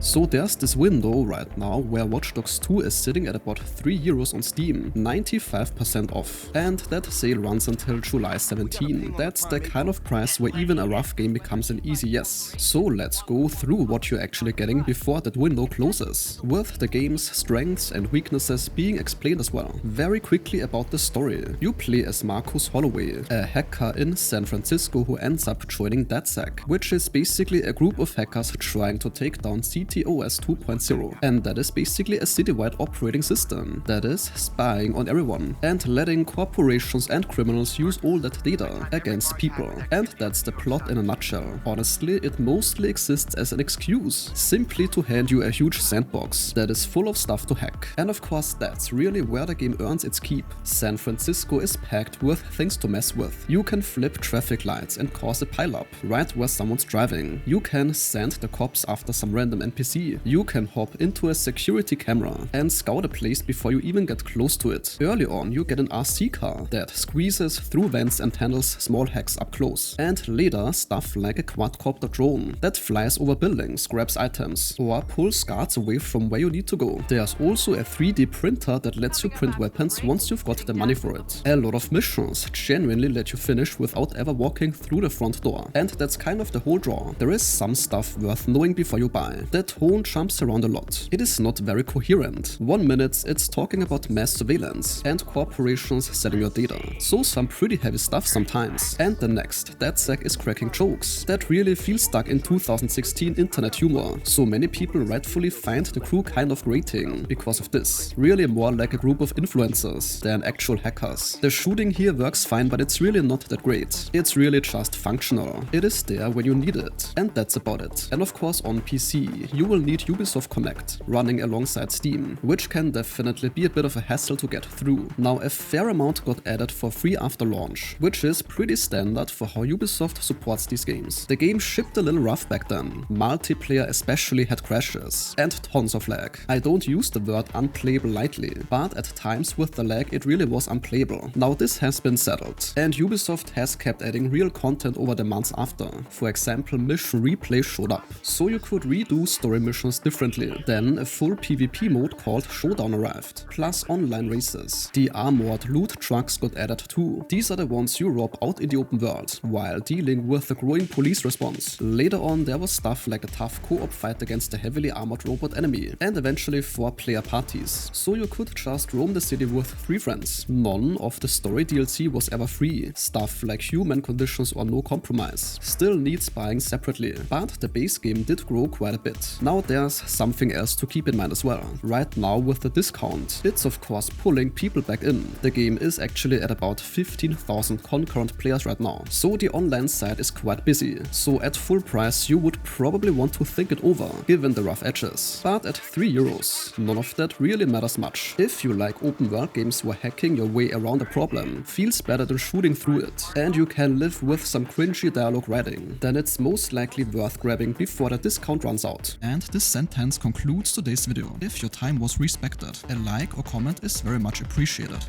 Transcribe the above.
So there's this window right now where Watch Dogs 2 is sitting at about €3 on Steam, 95% off. And that sale runs until July 17. That's the kind of price where even a rough game becomes an easy yes. So let's go through what you're actually getting before that window closes, with the game's strengths and weaknesses being explained as well. Very quickly about the story. You play as Marcus Holloway, a hacker in San Francisco who ends up joining DedSec, which is basically a group of hackers trying to take down CTOS 2.0. And that is basically a citywide operating system that is spying on everyone and letting corporations and criminals use all that data against people. And that's the plot in a nutshell. Honestly, it mostly exists as an excuse, simply to hand you a huge sandbox that is full of stuff to hack. And of course, that's really where the game earns its keep. San Francisco is packed with things to mess with. You can flip traffic lights and cause a pileup right where someone's driving. You can send the cops after some random NPC. You can hop into a security camera and scout a place before you even get close to it. Early on, you get an RC car that squeezes through vents and handles small hacks up close. And later, stuff like a quadcopter drone that flies over buildings, grabs items, or pulls guards away from where you need to go. There's also a 3D printer that lets you print weapons once you've got the money for it. A lot of missions genuinely let you finish without ever walking through the front door. And that's kind of the whole draw. There is some stuff worth knowing before you buy. The tone jumps around a lot. It is not very coherent. 1 minute it's talking about mass surveillance and corporations selling your data. So some pretty heavy stuff sometimes. And the next, DedSec is cracking jokes that really feel stuck in 2016 internet humor. So many people rightfully find the crew kind of grating because of this. Really more like a group of influencers than actual hackers. The shooting here works fine, but it's really not that great. It's really just functional. It is there when you need it. And that's about it. And of course on PC, you will need Ubisoft Connect running alongside Steam, which can definitely be a bit of a hassle to get through. Now a fair amount got added for free after launch, which is pretty standard for how Ubisoft supports these games. The game shipped a little rough back then. Multiplayer especially had crashes and tons of lag. I don't use the word unplayable lightly, but at times with the lag it really was unplayable. Now this has been settled, and Ubisoft has kept adding real content over the months after. For example, mission replay showed up, so you could redo story missions differently. Then a full PvP mode called Showdown arrived, plus online races. The armored loot trucks got added too. These are the ones you rob out in the open world, while dealing with the growing police response. Later on there was stuff like a tough co-op fight against a heavily armored robot enemy, and eventually 4-player parties, so you could just roam the city with 3 friends. None of the story DLC was ever free. Stuff like human conditions or no compromise still needs buying separately, but the base game did grow quite a bit. Now there's something else to keep in mind as well. Right now with the discount, it's of course pulling people back in. The game is actually at about 15,000 concurrent players right now, so the online side is quite busy. So at full price you would probably want to think it over, given the rough edges. But at €3, none of that really matters much. If you like open world games where hacking your way around a problem feels better than shooting through it, and you can live with some cringy dialogue writing, then it's most likely worth grabbing before the discount runs out. And this sentence concludes today's video. If your time was respected, a like or comment is very much appreciated.